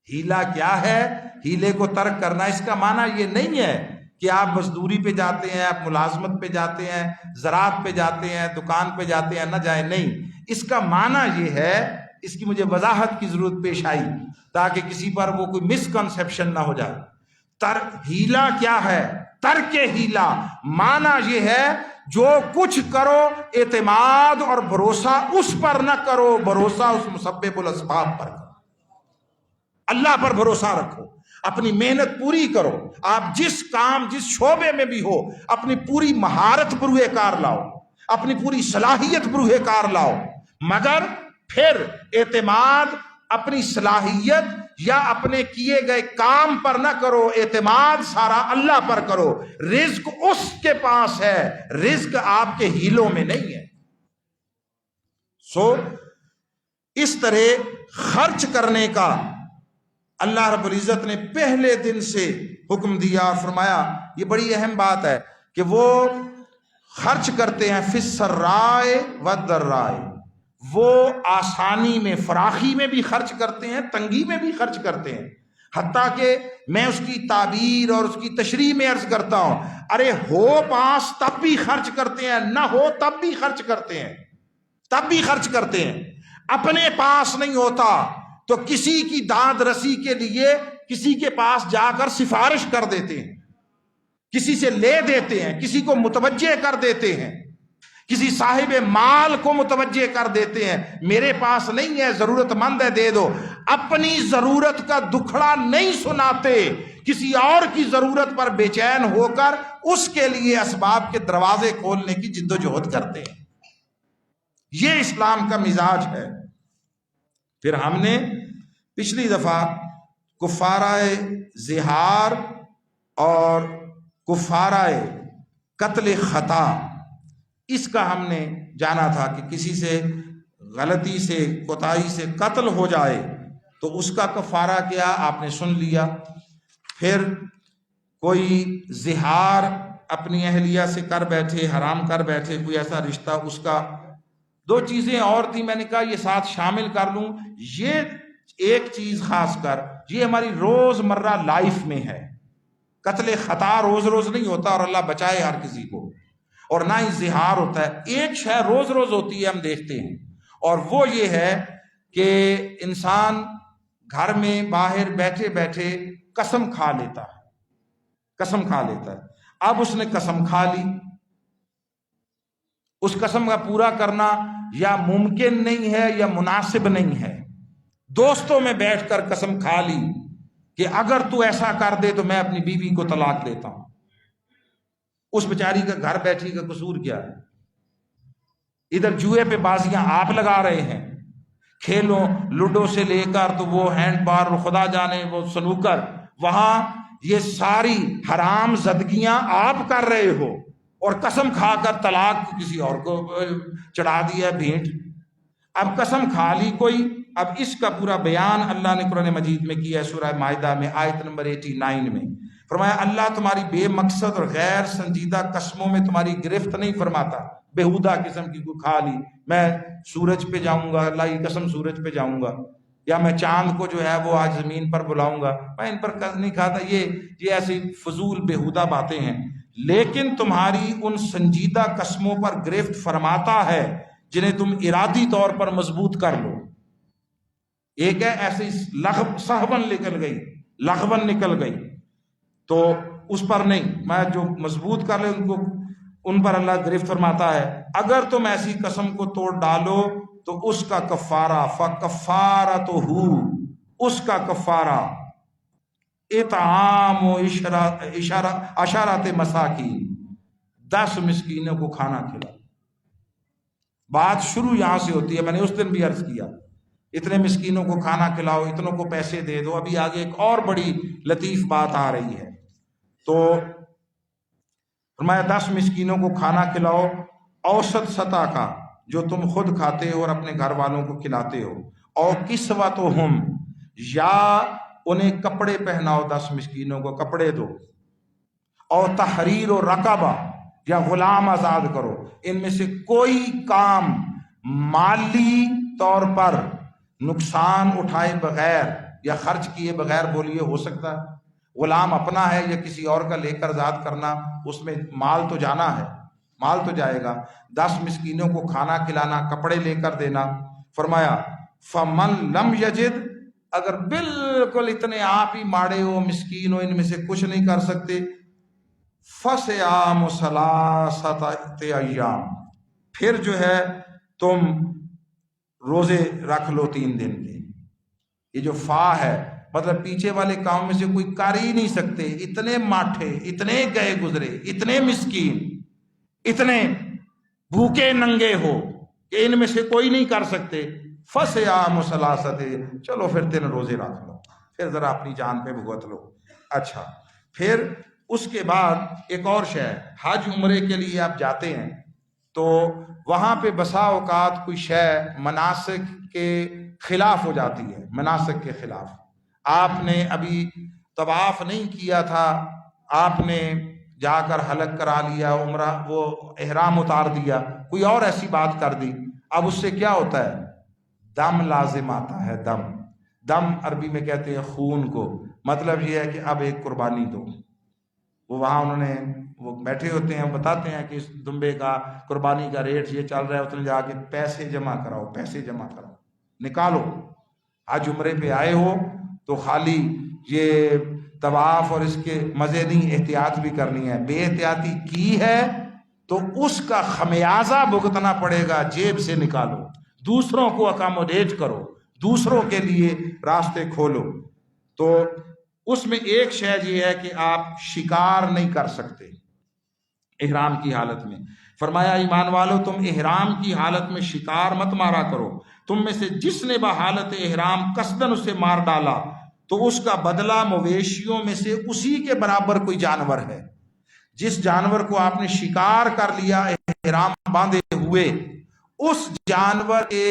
[SPEAKER 1] ہیلا کیا ہے؟ ہیلے کو ترک کرنا۔ اس کا معنی یہ نہیں ہے کہ آپ مزدوری پہ جاتے ہیں، آپ ملازمت پہ جاتے ہیں، زراعت پہ جاتے ہیں، دکان پہ جاتے ہیں، نہ جائیں، نہیں۔ اس کا معنی یہ ہے، اس کی مجھے وضاحت کی ضرورت پیش آئی تاکہ کسی پر وہ کوئی مسکنسیپشن نہ ہو جائے۔ ہیلا کیا ہے؟ ترک ہیلا معنی یہ ہے جو کچھ کرو اعتماد اور بھروسہ اس پر نہ کرو، بھروسہ اس مسبب الاسباب پر کرو، اللہ پر بھروسہ رکھو، اپنی محنت پوری کرو، آپ جس کام جس شعبے میں بھی ہو اپنی پوری مہارت بروئے کار لاؤ، اپنی پوری صلاحیت بروئے کار لاؤ، مگر پھر اعتماد اپنی صلاحیت یا اپنے کیے گئے کام پر نہ کرو، اعتماد سارا اللہ پر کرو۔ رزق اس کے پاس ہے، رزق آپ کے ہیلوں میں نہیں ہے۔ اس طرح خرچ کرنے کا اللہ رب العزت نے پہلے دن سے حکم دیا اور فرمایا، یہ بڑی اہم بات ہے کہ وہ خرچ کرتے ہیں فی السراء والضراء، وہ آسانی میں فراخی میں بھی خرچ کرتے ہیں، تنگی میں بھی خرچ کرتے ہیں، حتیٰ کہ میں اس کی تعبیر اور اس کی تشریح میں عرض کرتا ہوں، ارے ہو پاس تب بھی خرچ کرتے ہیں، نہ ہو تب بھی خرچ کرتے ہیں، تب بھی خرچ کرتے ہیں۔ اپنے پاس نہیں ہوتا تو کسی کی داد رسی کے لیے کسی کے پاس جا کر سفارش کر دیتے ہیں، کسی سے لے دیتے ہیں، کسی کو متوجہ کر دیتے ہیں، کسی صاحب مال کو متوجہ کر دیتے ہیں، میرے پاس نہیں ہے، ضرورت مند ہے دے دو۔ اپنی ضرورت کا دکھڑا نہیں سناتے، کسی اور کی ضرورت پر بے چین ہو کر اس کے لیے اسباب کے دروازے کھولنے کی جد و جہد کرتے ہیں۔ یہ اسلام کا مزاج ہے۔ پھر ہم نے پچھلی دفعہ کفارہ زہار اور کفارہ قتل خطا، اس کا ہم نے جانا تھا کہ کسی سے غلطی سے کوتاہی سے قتل ہو جائے تو اس کا کفارہ کیا، آپ نے سن لیا۔ پھر کوئی زہار اپنی اہلیہ سے کر بیٹھے، حرام کر بیٹھے کوئی ایسا رشتہ، اس کا دو چیزیں اور تھی، میں نے کہا یہ ساتھ شامل کر لوں۔ یہ ایک چیز خاص کر یہ ہماری روز مرہ لائف میں ہے، قتل خطا روز روز نہیں ہوتا، اور اللہ بچائے ہر کسی کو، اور نہ ہی زہار ہوتا ہے۔ ایک شے روز روز ہوتی ہے، ہم دیکھتے ہیں، اور وہ یہ ہے کہ انسان گھر میں باہر بیٹھے بیٹھے قسم کھا لیتا ہے، قسم کھا لیتا ہے۔ اب اس نے قسم کھا لی، اس قسم کا پورا کرنا یا ممکن نہیں ہے یا مناسب نہیں ہے۔ دوستوں میں بیٹھ کر قسم کھا لی کہ اگر تو ایسا کر دے تو میں اپنی بیوی کو طلاق دیتا ہوں۔ اس بیچاری کا گھر بیٹھی کا قصور کیا ہے؟ ادھر جوئے پہ بازیاں آپ لگا رہے ہیں، کھیلوں لوڈو سے لے کر تو وہ ہینڈ بار، خدا جانے وہ سنوکر، وہاں یہ ساری حرام زدگیاں آپ کر رہے ہو، اور قسم کھا کر طلاق کسی اور کو چڑھا دیا بھیٹ۔ اب قسم کھا لی کوئی، اب اس کا پورا بیان اللہ نے قرآن مجید میں کیا ہے، سورہ مائدہ میں آیت نمبر 89 میں فرمایا، اللہ تمہاری بے مقصد اور غیر سنجیدہ قسموں میں تمہاری گرفت نہیں فرماتا۔ بےہودہ قسم کی کوئی کھا لی، میں سورج پہ جاؤں گا، اللہ کی قسم سورج پہ جاؤں گا، یا میں چاند کو جو ہے وہ آج زمین پر بلاؤں گا، میں ان پر نہیں کھاتا۔ یہ ایسی فضول بےہودہ باتیں ہیں، لیکن تمہاری ان سنجیدہ قسموں پر گرفت فرماتا ہے جنہیں تم ارادی طور پر مضبوط کر لو۔ ایک ہے ایسی سہون نکل گئی تو اس پر نہیں، میں جو مضبوط کر لے ان پر اللہ گرفت فرماتا ہے۔ اگر تم ایسی قسم کو توڑ ڈالو تو اس کا کفارہ فکفارتہ، اس کا کفارہ اطعام و عشرۃ مساکین، 10 مسکینوں کو کھانا کھلاؤ۔ بات شروع یہاں سے ہوتی ہے، میں نے اس دن بھی عرض کیا، اتنے مسکینوں کو کھانا کھلاؤ، اتنوں کو پیسے دے دو۔ ابھی آگے ایک اور بڑی لطیف بات آ رہی ہے، تو فرمایا 10 مسکینوں کو کھانا کھلاؤ، اوسط سطح کا جو تم خود کھاتے ہو اور اپنے گھر والوں کو کھلاتے ہو، اور کسوتہم، یا انہیں کپڑے پہناؤ، 10 مسکینوں کو کپڑے دو، اور تحریر و رقبہ، یا غلام آزاد کرو۔ ان میں سے کوئی کام مالی طور پر نقصان اٹھائے بغیر یا خرچ کیے بغیر بولیے ہو سکتا ہے؟ غلام اپنا ہے یا کسی اور کا لے کر آزاد کرنا، اس میں مال تو جانا ہے، مال تو جائے گا۔ 10 مسکینوں کو کھانا کھلانا، کپڑے لے کر دینا۔ فرمایا فمن لم یجد، اگر بالکل اتنے آپ ہی ماڑے ہو، مسکین ہو، ان میں سے کچھ نہیں کر سکتے، فصیام ثلاثۃ ایام، پھر جو ہے تم روزے رکھ لو 3 دن کے۔ یہ جو فا ہے مطلب پیچھے والے کام میں سے کوئی کر ہی نہیں سکتے، اتنے ماٹھے، اتنے گئے گزرے، اتنے مسکین، اتنے بھوکے ننگے ہو کہ ان میں سے کوئی نہیں کر سکتے۔ فصیام ثلاثۃ، چلو پھر 3 روزے رکھ لو، پھر ذرا اپنی جان پہ بھگت لو۔ اچھا، پھر اس کے بعد ایک اور شے، حج عمرے کے لیے آپ جاتے ہیں تو وہاں پہ بسا اوقات کوئی شے مناسک کے خلاف ہو جاتی ہے، مناسک کے خلاف۔ آپ نے ابھی طواف نہیں کیا تھا، آپ نے جا کر حلق کرا لیا، عمرہ وہ احرام اتار دیا، کوئی اور ایسی بات کر دی، اب اس سے کیا ہوتا ہے؟ دم لازم آتا ہے۔ دم عربی میں کہتے ہیں خون کو، مطلب یہ ہے کہ اب ایک قربانی دو۔ وہ وہاں انہوں نے وہ بیٹھے ہوتے ہیں، وہ بتاتے ہیں کہ اس دمبے کا قربانی کا ریٹ یہ چل رہا ہے، اتنے جا کے پیسے جمع کراؤ، پیسے جمع کراؤ، نکالو۔ آج عمرے پہ آئے ہو تو خالی یہ طواف اور اس کے مزے نہیں، احتیاط بھی کرنی ہے۔ بے احتیاطی کی ہے تو اس کا خمیازہ بھگتنا پڑے گا، جیب سے نکالو، دوسروں کو اکاموڈیٹ کرو، دوسروں کے لیے راستے کھولو۔ تو اس میں ایک شے یہ ہے کہ آپ شکار نہیں کر سکتے احرام کی حالت میں۔ فرمایا ایمان والو تم احرام کی حالت میں شکار مت مارا کرو، تم میں سے جس نے بحالت احرام قصدن اسے مار ڈالا تو اس کا بدلہ مویشیوں میں سے اسی کے برابر کوئی جانور ہے۔ جس جانور کو آپ نے شکار کر لیا احرام باندھے ہوئے، اس جانور کے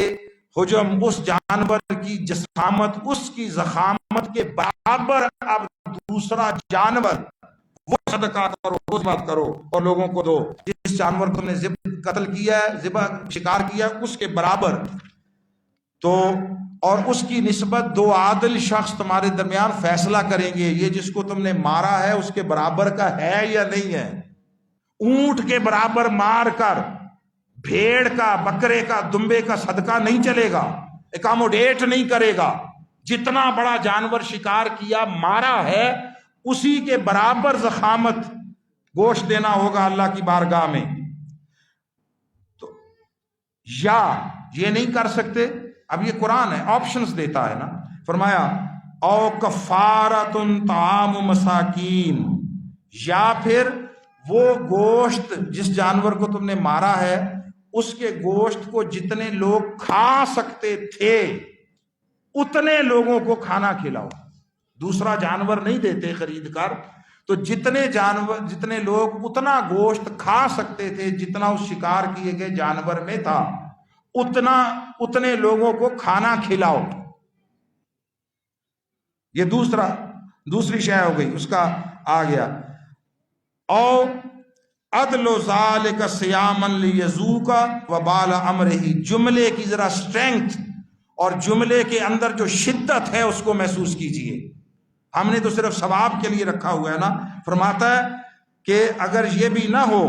[SPEAKER 1] حجم، اس جانور کی جسامت، اس کی ضخامت کے برابر اب دوسرا جانور وہ صدقہ کرو، خدمت کرو اور لوگوں کو دو۔ جس جانور کو تم نے قتل کیا ہے، ذبح شکار کیا، اس کے برابر تو، اور اس کی نسبت 2 عادل شخص تمہارے درمیان فیصلہ کریں گے، یہ جس کو تم نے مارا ہے اس کے برابر کا ہے یا نہیں ہے۔ اونٹ کے برابر مار کر بھیڑ کا، بکرے کا، دمبے کا صدقہ نہیں چلے گا، اکاموڈیٹ نہیں کرے گا۔ جتنا بڑا جانور شکار کیا، مارا ہے، اسی کے برابر ضخامت گوشت دینا ہوگا اللہ کی بارگاہ میں۔ تو یا یہ نہیں کر سکتے، اب یہ قرآن ہے، آپشنز دیتا ہے نا۔ فرمایا او کفارۃ طعام مساکین، یا پھر وہ گوشت جس جانور کو تم نے مارا ہے اس کے گوشت کو جتنے لوگ کھا سکتے تھے اتنے لوگوں کو کھانا کھلاؤ۔ دوسرا جانور نہیں دیتے خرید کر، تو جتنے لوگ اتنا گوشت کھا سکتے تھے جتنا اس شکار کیے گئے جانور میں تھا، اتنے لوگوں کو کھانا کھلاؤ۔ یہ دوسری شے ہو گئی، اس کا آ گیا او عدل ذالک صیاما لیذوق وبال امرہ، جملے کی ذرا اسٹرینتھ اور جملے کے اندر جو شدت ہے اس کو محسوس کیجئے۔ ہم نے تو صرف ثواب کے لیے رکھا ہوا ہے نا۔ فرماتا ہے کہ اگر یہ بھی نہ ہو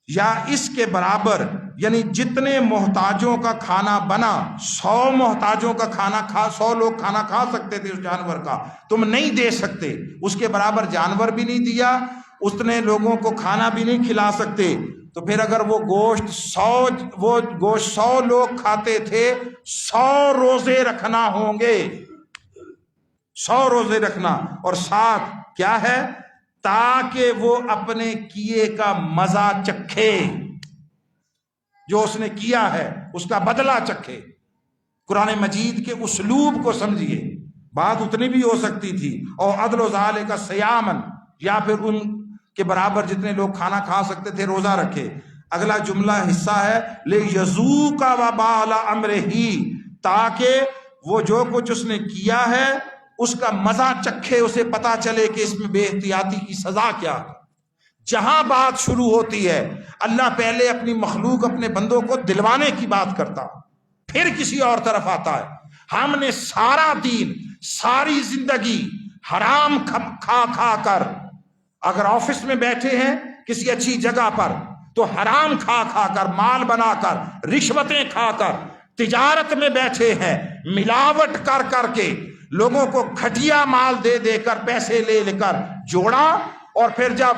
[SPEAKER 1] یا اس کے برابر، یعنی جتنے محتاجوں کا کھانا بنا، 100 محتاجوں کا کھانا 100 لوگ کھانا کھا سکتے تھے اس جانور کا، تم نہیں دے سکتے، اس کے برابر جانور بھی نہیں دیا، اتنے لوگوں کو کھانا بھی نہیں کھلا سکتے، تو پھر اگر وہ گوشت 100 لوگ کھاتے تھے، 100 روزے رکھنا ہوں گے، 100 روزے رکھنا، اور ساتھ کیا ہے؟ تاکہ وہ اپنے کیے کا مزہ چکھے، جو اس نے کیا ہے اس کا بدلہ چکھے۔ قرآن مجید کے اسلوب کو سمجھیے، بات اتنی بھی ہو سکتی تھی اور عدل و ذالک صیامن، یا پھر ان کے برابر جتنے لوگ کھانا کھا سکتے تھے روزہ رکھے۔ اگلا جملہ حصہ ہے لیذوق وبال امرہ، تاکہ وہ جو کچھ اس نے کیا ہے اس کا مزہ چکھے، اسے پتا چلے کہ اس میں بے احتیاطی کی سزا کیا ہے۔ جہاں بات شروع ہوتی ہے اللہ پہلے اپنی مخلوق، اپنے بندوں کو دلوانے کی بات کرتا، پھر کسی اور طرف آتا ہے۔ ہم نے سارا دین، ساری زندگی حرام کھا کھا کر، اگر آفس میں بیٹھے ہیں کسی اچھی جگہ پر تو حرام کھا کھا کر، مال بنا کر، رشوتیں کھا کر، تجارت میں بیٹھے ہیں ملاوٹ کر کر کے، لوگوں کو گھٹیا مال دے دے کر، پیسے لے لے کر جوڑا، اور پھر جب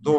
[SPEAKER 1] 2